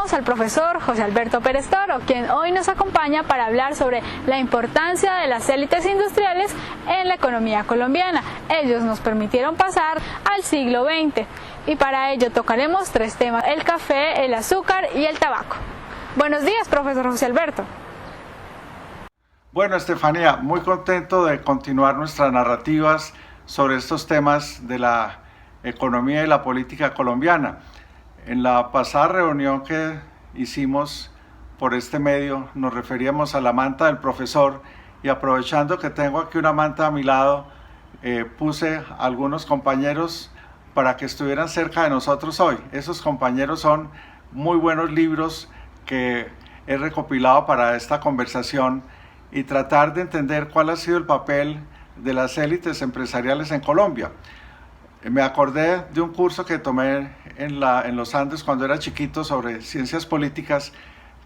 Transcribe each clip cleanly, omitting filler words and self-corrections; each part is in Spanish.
tenemos al profesor José Alberto Pérez Toro, quien hoy nos acompaña para hablar sobre la importancia de las élites industriales en la economía colombiana. Ellos nos permitieron pasar al siglo XX y para ello tocaremos tres temas: el café, el azúcar y el tabaco. Buenos días, profesor José Alberto. Bueno, Estefanía, muy contento de continuar nuestras narrativas sobre estos temas de la economía y la política colombiana. En la pasada reunión que hicimos por este medio nos referíamos a la manta del profesor, y aprovechando que tengo aquí una manta a mi lado, puse a algunos compañeros para que estuvieran cerca de nosotros hoy. Esos compañeros son muy buenos libros que he recopilado para esta conversación y tratar de entender cuál ha sido el papel de las élites empresariales en Colombia. Me acordé de un curso que tomé en los Andes cuando era chiquito sobre ciencias políticas,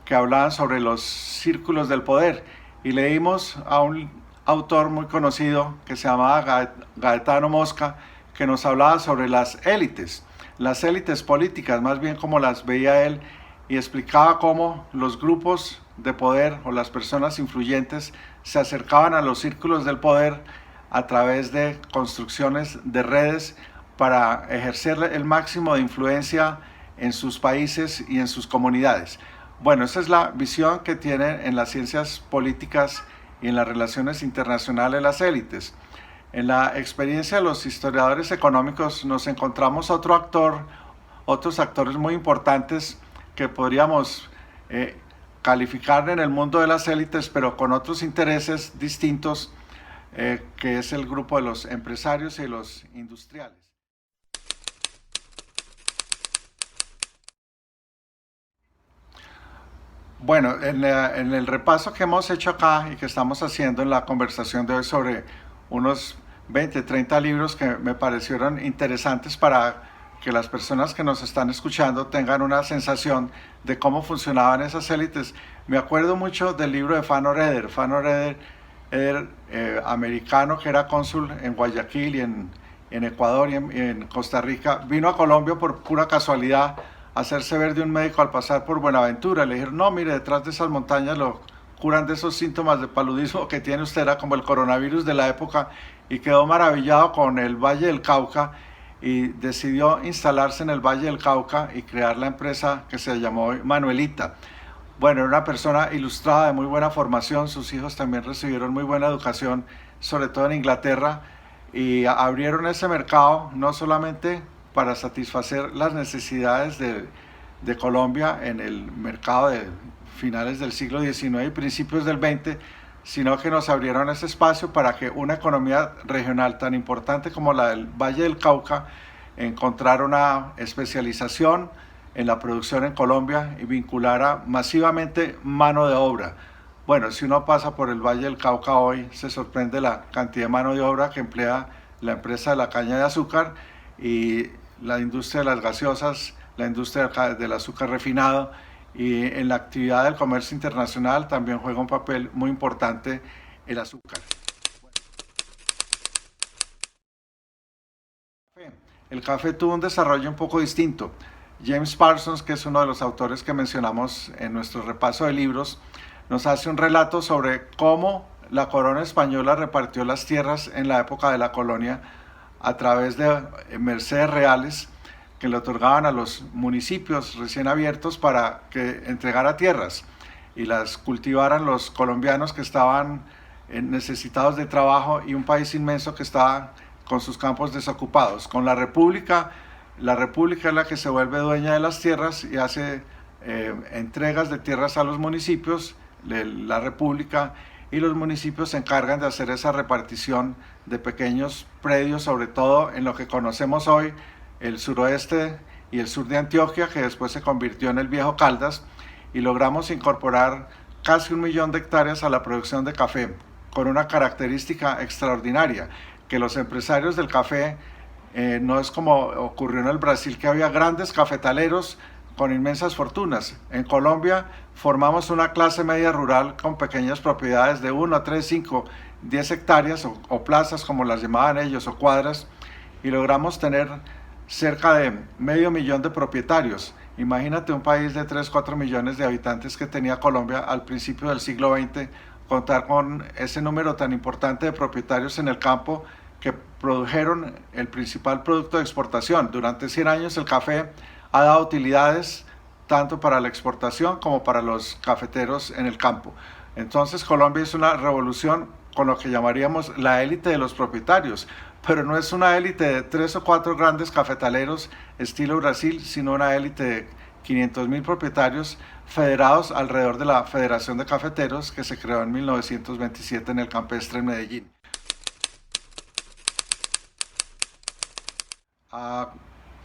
que hablaban sobre los círculos del poder, y leímos a un autor muy conocido que se llamaba Gaetano Mosca, que nos hablaba sobre las élites políticas, más bien como las veía él, y explicaba cómo los grupos de poder o las personas influyentes se acercaban a los círculos del poder a través de construcciones de redes para ejercer el máximo de influencia en sus países y en sus comunidades. Bueno, esa es la visión que tienen en las ciencias políticas y en las relaciones internacionales las élites. En la experiencia de los historiadores económicos nos encontramos otros actores muy importantes que podríamos calificar en el mundo de las élites, pero con otros intereses distintos, que es el grupo de los empresarios y los industriales. Bueno, en el repaso que hemos hecho acá y que estamos haciendo en la conversación de hoy sobre unos 20, 30 libros que me parecieron interesantes para que las personas que nos están escuchando tengan una sensación de cómo funcionaban esas élites. Me acuerdo mucho del libro de Fano Reder. Fano Reder era americano, que era cónsul en Guayaquil y en Ecuador y en Costa Rica. Vino a Colombia por pura casualidad a hacerse ver de un médico al pasar por Buenaventura. Le dijeron: no, mire, detrás de esas montañas lo curan de esos síntomas de paludismo que tiene usted, era como el coronavirus de la época, y quedó maravillado con el Valle del Cauca y decidió instalarse en el Valle del Cauca y crear la empresa que se llamó Manuelita. Bueno, era una persona ilustrada, de muy buena formación. Sus hijos también recibieron muy buena educación, sobre todo en Inglaterra, y abrieron ese mercado no solamente para satisfacer las necesidades de Colombia en el mercado de finales del siglo XIX y principios del XX, sino que nos abrieron ese espacio para que una economía regional tan importante como la del Valle del Cauca encontrara una especialización en la producción en Colombia y vinculara masivamente mano de obra. Bueno, si uno pasa por el Valle del Cauca hoy, se sorprende la cantidad de mano de obra que emplea la empresa de la caña de azúcar y la industria de las gaseosas, la industria del azúcar refinado, y en la actividad del comercio internacional también juega un papel muy importante el azúcar. El café tuvo un desarrollo un poco distinto. James Parsons, que es uno de los autores que mencionamos en nuestro repaso de libros, nos hace un relato sobre cómo la corona española repartió las tierras en la época de la colonia a través de mercedes reales que le otorgaban a los municipios recién abiertos para que entregara tierras y las cultivaran los colombianos que estaban necesitados de trabajo, y un país inmenso que estaba con sus campos desocupados. Con la República es la que se vuelve dueña de las tierras y hace entregas de tierras a los municipios, la República, y los municipios se encargan de hacer esa repartición de pequeños predios, sobre todo en lo que conocemos hoy el suroeste y el sur de Antioquia, que después se convirtió en el Viejo Caldas, y logramos incorporar casi 1 millón de hectáreas a la producción de café, con una característica extraordinaria, que los empresarios del café, no es como ocurrió en el Brasil, que había grandes cafetaleros con inmensas fortunas. En Colombia formamos una clase media rural con pequeñas propiedades de 1, 3, 5, 10 hectáreas o plazas, como las llamaban ellos, o cuadras, y logramos tener cerca de 500.000 de propietarios, Imagínate un país de 3, 4 millones de habitantes que tenía Colombia al principio del siglo XX, contar con ese número tan importante de propietarios en el campo que produjeron el principal producto de exportación. Durante 100 años el café ha dado utilidades tanto para la exportación como para los cafeteros en el campo. Entonces Colombia es una revolución con lo que llamaríamos la élite de los propietarios, pero no es una élite de 3 o 4 grandes cafetaleros estilo Brasil, sino una élite de 500.000 propietarios federados alrededor de la Federación de Cafeteros que se creó en 1927 en el Campestre en Medellín.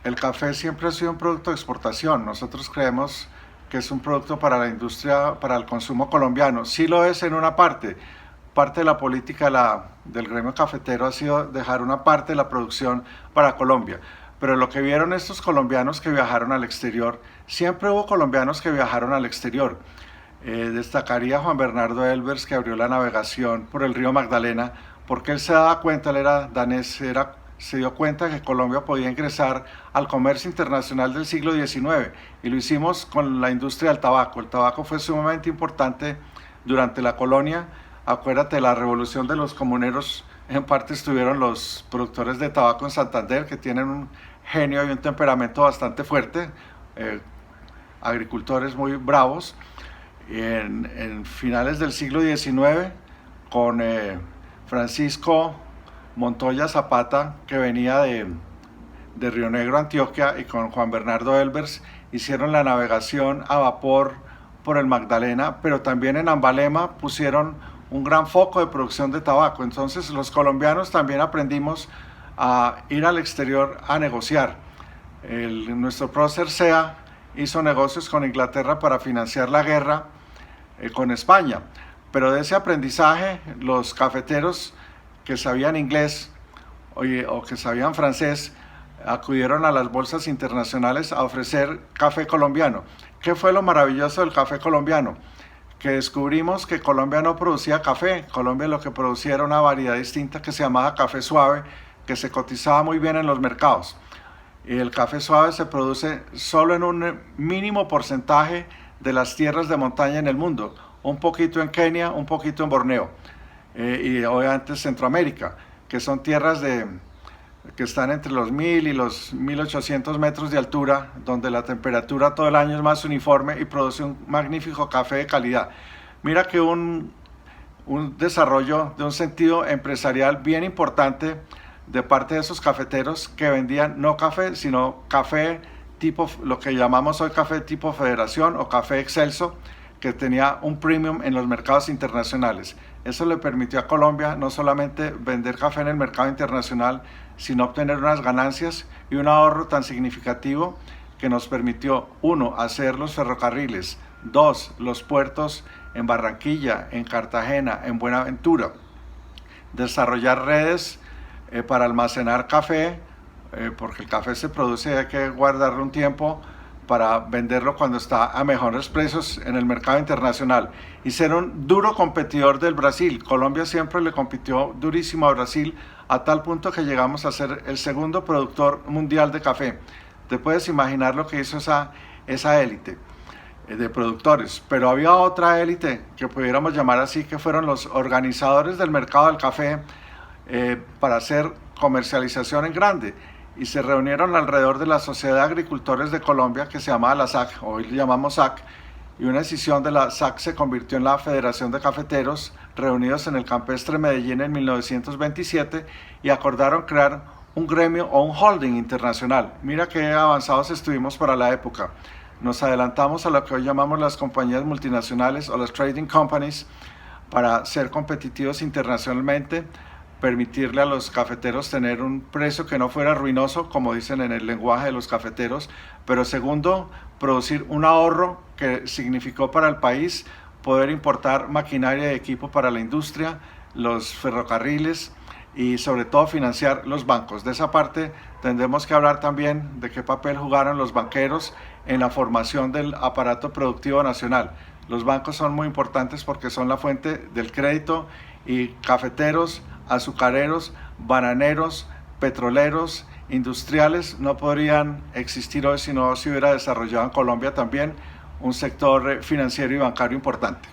El café siempre ha sido un producto de exportación. Nosotros creemos que es un producto para la industria, para el consumo colombiano. Sí lo es en una parte. Parte de la política del gremio cafetero ha sido dejar una parte de la producción para Colombia. Pero lo que vieron estos colombianos que viajaron al exterior, siempre hubo colombianos que viajaron al exterior. Destacaría Juan Bernardo Elbers, que abrió la navegación por el río Magdalena, porque él se daba cuenta, él era danés, se dio cuenta que Colombia podía ingresar al comercio internacional del siglo XIX, y lo hicimos con la industria del tabaco. El tabaco fue sumamente importante durante la colonia. Acuérdate de la revolución de los comuneros, en parte estuvieron los productores de tabaco en Santander, que tienen un genio y un temperamento bastante fuerte, agricultores muy bravos. En finales del siglo XIX, con Francisco Montoya Zapata, que venía de Río Negro, Antioquia, y con Juan Bernardo Elbers, hicieron la navegación a vapor por el Magdalena, pero también en Ambalema pusieron un gran foco de producción de tabaco. Entonces los también aprendimos a ir al exterior a negociar. Nuestro prócer SEA hizo negocios con Inglaterra para financiar la guerra con España, pero de ese aprendizaje los cafeteros que sabían inglés o que sabían francés acudieron a las bolsas internacionales a ofrecer café colombiano. ¿Qué fue lo maravilloso del café colombiano? Que descubrimos que Colombia no producía café. Colombia lo que producía era una variedad distinta que se llamaba café suave, que se cotizaba muy bien en los mercados. Y el café suave se produce solo en un mínimo porcentaje de las tierras de montaña en el mundo, un poquito en Kenia, un poquito en Borneo, y obviamente Centroamérica, que son tierras que están entre los 1000 y los 1800 metros de altura, donde la temperatura todo el año es más uniforme y produce un magnífico café de calidad. Mira que un desarrollo de un sentido empresarial bien importante de parte de esos cafeteros que vendían no café, sino café tipo, lo que llamamos hoy café tipo federación o café excelso, que tenía un premium en los mercados internacionales. Eso le permitió a Colombia no solamente vender café en el mercado internacional, sino obtener unas ganancias y un ahorro tan significativo que nos permitió, 1, hacer los ferrocarriles, 2, los puertos en Barranquilla, en Cartagena, en Buenaventura, desarrollar redes para almacenar café, porque el café se produce y hay que guardarlo un tiempo para venderlo cuando está a mejores precios en el mercado internacional, y ser un duro competidor del Brasil. Colombia siempre le compitió durísimo a Brasil, a tal punto que llegamos a ser el segundo productor mundial de café. Te puedes imaginar lo que hizo esa élite de productores. Pero había otra élite que pudiéramos llamar así, que fueron los organizadores del mercado del café para hacer comercialización en grande, y se reunieron alrededor de la Sociedad de Agricultores de Colombia, que se llamaba la SAC, hoy le llamamos SAC, y una decisión de la SAC se convirtió en la Federación de Cafeteros, reunidos en el Campestre Medellín en 1927, y acordaron crear un gremio o un holding internacional. Mira qué avanzados estuvimos para la época. Nos adelantamos a lo que hoy llamamos las compañías multinacionales o las trading companies para ser competitivos internacionalmente, permitirle a los cafeteros tener un precio que no fuera ruinoso, como dicen en el lenguaje de los cafeteros, pero segundo, producir un ahorro que significó para el país poder importar maquinaria y equipo para la industria, los ferrocarriles y sobre todo financiar los bancos. De esa parte tendremos que hablar también de qué papel jugaron los banqueros en la formación del aparato productivo nacional. Los bancos son muy importantes porque son la fuente del crédito, y cafeteros, azucareros, bananeros, petroleros, industriales, no podrían existir hoy si no se hubiera desarrollado en Colombia también un sector financiero y bancario importante.